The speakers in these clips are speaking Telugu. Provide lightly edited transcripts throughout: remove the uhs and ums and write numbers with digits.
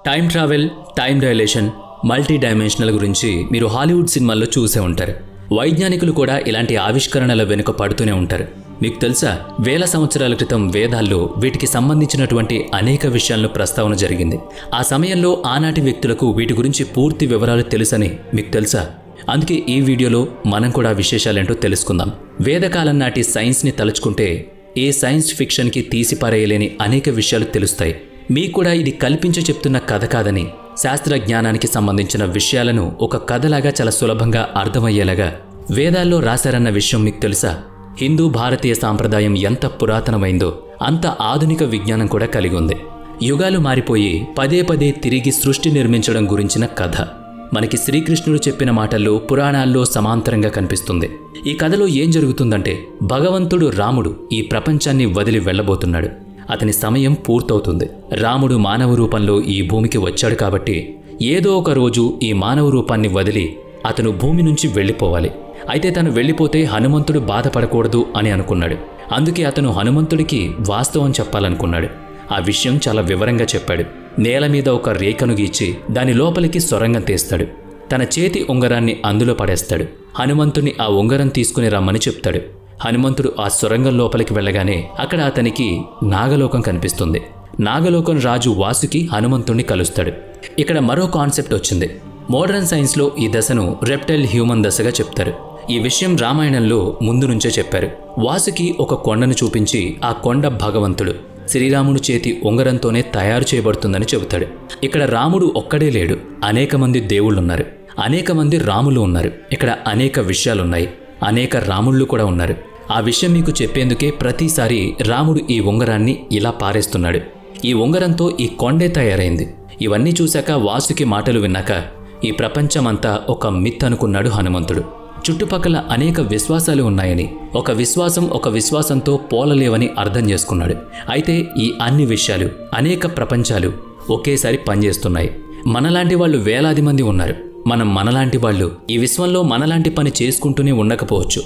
Time travel, time dilation, multi dimensional గురించి మీరు హాలీవుడ్ సినిమాల్లో చూసే ఉంటారు. వైజ్ఞానికులు కూడా ఇలాంటి ఆవిష్కరణల వెనుక పడుతూనే ఉంటారు. మీకు తెలుసా, వేల సంవత్సరాల క్రితం వేదాల్లో వీటికి సంబంధించినటువంటి అనేక విషయాలను ప్రస్తావన జరిగింది. ఆ సమయంలో ఆనాటి వ్యక్తులకు వీటి గురించి పూర్తి వివరాలు తెలుసని మీకు తెలుసా? అందుకే ఈ వీడియోలో మనం కూడా విశేషాలేంటో తెలుసుకుందాం. వేదకాలం నాటి సైన్స్ని తలుచుకుంటే ఏ సైన్స్ ఫిక్షన్కి తీసిపారేయలేని అనేక విషయాలు తెలుస్తాయి. మీకు కూడా ఇది కల్పించి చెప్తున్న కథ కాదని, శాస్త్ర జ్ఞానానికి సంబంధించిన విషయాలను ఒక కథలాగా చాలా సులభంగా అర్థమయ్యేలాగా వేదాల్లో రాశారన్న విషయం మీకు తెలుసా? హిందూ భారతీయ సాంప్రదాయం ఎంత పురాతనమైందో అంత ఆధునిక విజ్ఞానం కూడా కలిగి ఉంది. యుగాలు మారిపోయి పదే పదే తిరిగి సృష్టి నిర్మించడం గురించిన కథ మనకి శ్రీకృష్ణుడు చెప్పిన మాటల్లో పురాణాల్లో సమాంతరంగా కనిపిస్తుంది. ఈ కథలో ఏం జరుగుతుందంటే, భగవంతుడు రాముడు ఈ ప్రపంచాన్ని వదిలి వెళ్ళబోతున్నాడు. అతని సమయం పూర్తవుతుంది. రాముడు మానవ రూపంలో ఈ భూమికి వచ్చాడు కాబట్టి ఏదో ఒక రోజు ఈ మానవ రూపాన్ని వదిలి అతను భూమి నుంచి వెళ్ళిపోవాలి. అయితే తను వెళ్ళిపోతే హనుమంతుడు బాధపడకూడదు అని అనుకున్నాడు. అందుకే అతను హనుమంతుడికి వాస్తవం చెప్పాలనుకున్నాడు. ఆ విషయం చాలా వివరంగా చెప్పాడు. నేల మీద ఒక రేఖను గీచి దాని లోపలికి సొరంగం తీస్తాడు. తన చేతి ఉంగరాన్ని అందులో పడేస్తాడు. హనుమంతుని ఆ ఉంగరం తీసుకుని రమ్మని చెప్తాడు. హనుమంతుడు ఆ సొరంగం లోపలికి వెళ్ళగానే అక్కడ అతనికి నాగలోకం కనిపిస్తుంది. నాగలోకం రాజు వాసుకి హనుమంతుణ్ణి కలుస్తాడు. ఇక్కడ మరో కాన్సెప్ట్ వచ్చింది. మోడర్న్ సైన్స్లో ఈ దశను రెప్టైల్ హ్యూమన్ దశగా చెప్తారు. ఈ విషయం రామాయణంలో ముందు నుంచే చెప్పారు. వాసుకి ఒక కొండను చూపించి ఆ కొండ భగవంతుడు శ్రీరాముడు చేతి ఉంగరంతోనే తయారు చేయబడుతుందని చెబుతాడు. ఇక్కడ రాముడు ఒక్కడే లేడు, అనేక మంది దేవుళ్ళున్నారు, అనేక మంది రాములు ఉన్నారు. ఇక్కడ అనేక విషయాలున్నాయి, అనేక రాముళ్ళు కూడా ఉన్నారు. ఆ విషయం మీకు చెప్పేందుకే ప్రతిసారి రాముడు ఈ ఉంగరాన్ని ఇలా పారేస్తున్నాడు. ఈ ఉంగరంతో ఈ కొండే తయారైంది. ఇవన్నీ చూశాక, వాసుకి మాటలు విన్నాక ఈ ప్రపంచమంతా ఒక మిత్ అనుకున్నాడు హనుమంతుడు. చుట్టుపక్కల అనేక విశ్వాసాలు ఉన్నాయని, ఒక విశ్వాసంతో పోలలేవని అర్థం చేసుకున్నాడు. అయితే ఈ అన్ని విషయాలు, అనేక ప్రపంచాలు ఒకేసారి పనిచేస్తున్నాయి. మనలాంటి వాళ్ళు వేలాది మంది ఉన్నారు. మనలాంటి వాళ్ళు ఈ విశ్వంలో మనలాంటి పని చేసుకుంటూనే ఉండకపోవచ్చు,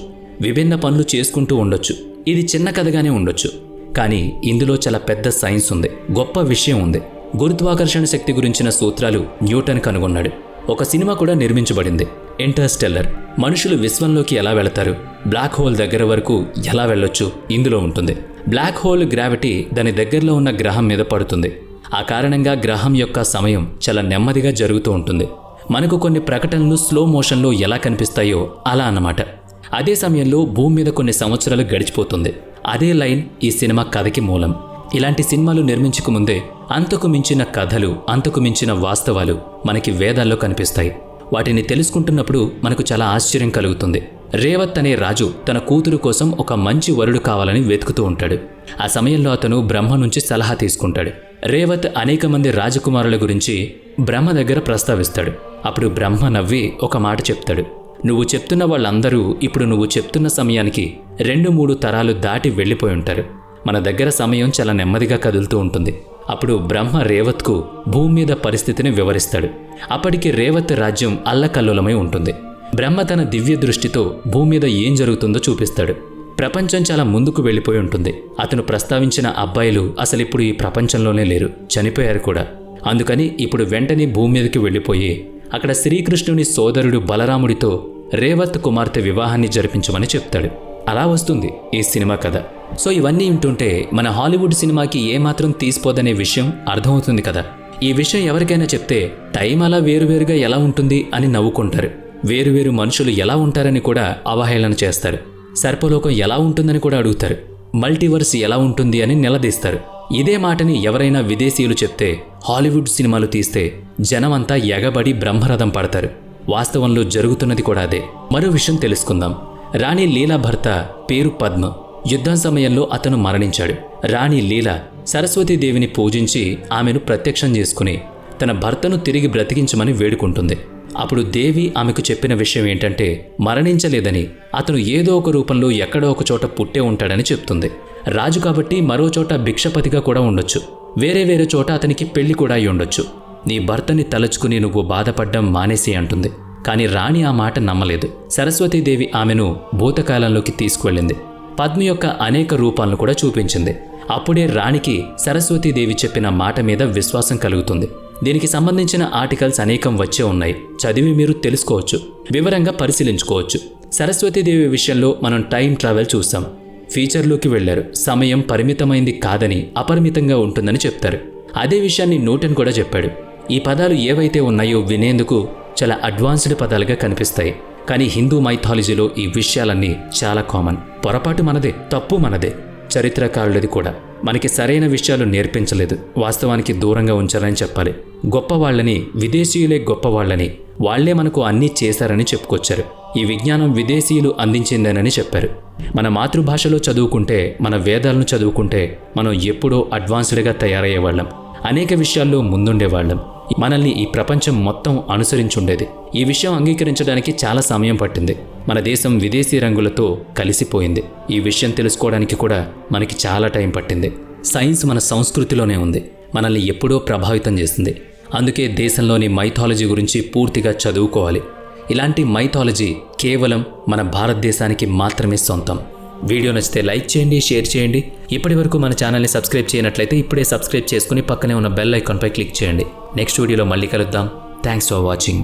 విభిన్న పనులు చేసుకుంటూ ఉండొచ్చు. ఇది చిన్న కథగానే ఉండొచ్చు, కానీ ఇందులో చాలా పెద్ద సైన్స్ ఉంది, గొప్ప విషయం ఉంది. గురుత్వాకర్షణ శక్తి గురించిన సూత్రాలు న్యూటన్ కనుగొన్నాడు. ఒక సినిమా కూడా నిర్మించబడింది, ఇంటర్స్టెల్లర్. మనుషులు విశ్వంలోకి ఎలా వెళతారు, బ్లాక్ హోల్ దగ్గర వరకు ఎలా వెళ్ళొచ్చు ఇందులో ఉంటుంది. బ్లాక్ హోల్ గ్రావిటీ దాని దగ్గరలో ఉన్న గ్రహం మీద పడుతుంది. ఆ కారణంగా గ్రహం యొక్క సమయం చాలా నెమ్మదిగా జరుగుతూ ఉంటుంది. మనకు కొన్ని ప్రకటనలు స్లో మోషన్లో ఎలా కనిపిస్తాయో అలా అన్నమాట. అదే సమయంలో భూమి మీద కొన్ని సంవత్సరాలు గడిచిపోతుంది. అదే లైన్ ఈ సినిమా కథకి మూలం. ఇలాంటి సినిమాలు నిర్మించక ముందే అంతకు మించిన కథలు, అంతకు మించిన వాస్తవాలు మనకి వేదాల్లో కనిపిస్తాయి. వాటిని తెలుసుకుంటున్నప్పుడు మనకు చాలా ఆశ్చర్యం కలుగుతుంది. రేవత్ అనే రాజు తన కూతురు కోసం ఒక మంచి వరుడు కావాలని వెతుకుతూ ఉంటాడు. ఆ సమయంలో అతను బ్రహ్మ నుంచి సలహా తీసుకుంటాడు. రేవత్ అనేక మంది రాజకుమారుల గురించి బ్రహ్మ దగ్గర ప్రస్తావిస్తాడు. అప్పుడు బ్రహ్మ నవ్వి ఒక మాట చెప్తాడు. నువ్వు చెప్తున్న వాళ్ళందరూ ఇప్పుడు నువ్వు చెప్తున్న సమయానికి 2-3 తరాలు దాటి వెళ్ళిపోయి ఉంటారు. మన దగ్గర సమయం చాలా నెమ్మదిగా కదులుతూ ఉంటుంది. అప్పుడు బ్రహ్మ రేవత్కు భూమి మీద పరిస్థితిని వివరిస్తాడు. అప్పటికి రేవత్ రాజ్యం అల్లకల్లోలమై ఉంటుంది. బ్రహ్మ తన దివ్య దృష్టితో భూమి మీద ఏం జరుగుతుందో చూపిస్తాడు. ప్రపంచం చాలా ముందుకు వెళ్ళిపోయి ఉంటుంది. అతను ప్రస్తావించిన అబ్బాయిలు అసలిప్పుడు ఈ ప్రపంచంలోనే లేరు, చనిపోయారు కూడా. అందుకని ఇప్పుడు వెంటనే భూమి మీదకి వెళ్ళిపోయి అక్కడ శ్రీకృష్ణుని సోదరుడు బలరాముడితో రేవత్ కుమార్తె వివాహాన్ని జరిపించమని చెప్తాడు. అలా వస్తుంది ఈ సినిమా కథ. సో ఇవన్నీ వింటుంటే మన హాలీవుడ్ సినిమాకి ఏమాత్రం తీసిపోదనే విషయం అర్థమవుతుంది కదా. ఈ విషయం ఎవరికైనా చెప్తే టైం అలా వేరువేరుగా ఎలా ఉంటుంది అని నవ్వుకుంటారు. వేరువేరు మనుషులు ఎలా ఉంటారని కూడా అవహేళన చేస్తారు. సర్పలోకం ఎలా ఉంటుందని కూడా అడుగుతారు. మల్టీవర్స్ ఎలా ఉంటుంది అని నిలదీస్తారు. ఇదే మాటని ఎవరైనా విదేశీయులు చెప్తే, హాలీవుడ్ సినిమాలు తీస్తే జనమంతా ఎగబడి బ్రహ్మరథం పడతారు. వాస్తవంలో జరుగుతున్నది కూడా అదే. మరో విషయం తెలుసుకుందాం. రాణి లీలా భర్త పేరు పద్మ. యుద్ధం సమయంలో అతను మరణించాడు. రాణి లీల సరస్వతీదేవిని పూజించి ఆమెను ప్రత్యక్షం చేసుకుని తన భర్తను తిరిగి బ్రతికించమని వేడుకుంటుంది. అప్పుడు దేవి ఆమెకు చెప్పిన విషయం ఏంటంటే, మరణించలేదని, అతను ఏదో ఒక రూపంలో ఎక్కడో ఒక చోట పుట్టే ఉంటాడని చెప్తుంది. రాజు కాబట్టి మరో చోట భిక్షపతిగా కూడా ఉండొచ్చు, వేరే చోట అతనికి పెళ్లి కూడా అయి ఉండొచ్చు. నీ భర్తని తలుచుకుని నువ్వు బాధపడ్డం మానేసి అంటుంది. కానీ రాణి ఆ మాట నమ్మలేదు. సరస్వతీదేవి ఆమెను భూతకాలంలోకి తీసుకువెళ్ళింది. పద్మ యొక్క అనేక రూపాలను కూడా చూపించింది. అప్పుడే రాణికి సరస్వతీదేవి చెప్పిన మాట మీద విశ్వాసం కలుగుతుంది. దీనికి సంబంధించిన ఆర్టికల్స్ అనేకం వచ్చే ఉన్నాయి. చదివి మీరు తెలుసుకోవచ్చు, వివరంగా పరిశీలించుకోవచ్చు. సరస్వతీదేవి విషయంలో మనం టైం ట్రావెల్ చూస్తాం. ఫ్యూచర్లోకి వెళ్లారు. సమయం పరిమితమైంది కాదని, అపరిమితంగా ఉంటుందని చెప్తారు. అదే విషయాన్ని న్యూటన్ కూడా చెప్పాడు. ఈ పదాలు ఏవైతే ఉన్నాయో వినేందుకు చాలా అడ్వాన్స్డ్ పదాలుగా కనిపిస్తాయి. కానీ హిందూ మైథాలజీలో ఈ విషయాలన్నీ చాలా కామన్. పొరపాటు మనదే, తప్పు మనదే, చరిత్రకారులది కూడా. మనకి సరైన విషయాలు నేర్పించలేదు, వాస్తవానికి దూరంగా ఉంచాలని చెప్పాలి. గొప్పవాళ్లని, విదేశీయులే గొప్పవాళ్లని, వాళ్లే మనకు అన్నీ చేశారని చెప్పుకొచ్చారు. ఈ విజ్ఞానం విదేశీయులు అందించిందేనని చెప్పారు. మన మాతృభాషలో చదువుకుంటే, మన వేదాలను చదువుకుంటే మనం ఎప్పుడో అడ్వాన్స్డ్గా తయారయ్యేవాళ్ళం. అనేక విషయాల్లో ముందుండేవాళ్ళం. మనల్ని ఈ ప్రపంచం మొత్తం అనుసరించుండేది. ఈ విషయం అంగీకరించడానికి చాలా సమయం పట్టింది. మన దేశం విదేశీ రంగులతో కలిసిపోయింది. ఈ విషయం తెలుసుకోవడానికి కూడా మనకి చాలా టైం పట్టింది. సైన్స్ మన సంస్కృతిలోనే ఉంది, మనల్ని ఎప్పుడో ప్రభావితం చేసింది. అందుకే దేశంలోని మైథాలజీ గురించి పూర్తిగా చదువుకోవాలి. ఇలాంటి మైథాలజీ కేవలం మన భారతదేశానికి మాత్రమే సొంతం. వీడియో నచ్చితే లైక్ చేయండి, షేర్ చేయండి. ఇప్పటి వరకు మన ఛానల్ని సబ్స్క్రైబ్ చేయనట్లయితే ఇప్పుడే సబ్స్క్రైబ్ చేసుకుని పక్కనే ఉన్న బెల్ ఐకాన్పై క్లిక్ చేయండి. నెక్స్ట్ వీడియోలో మళ్ళీ కలుద్దాం. Thanks for watching.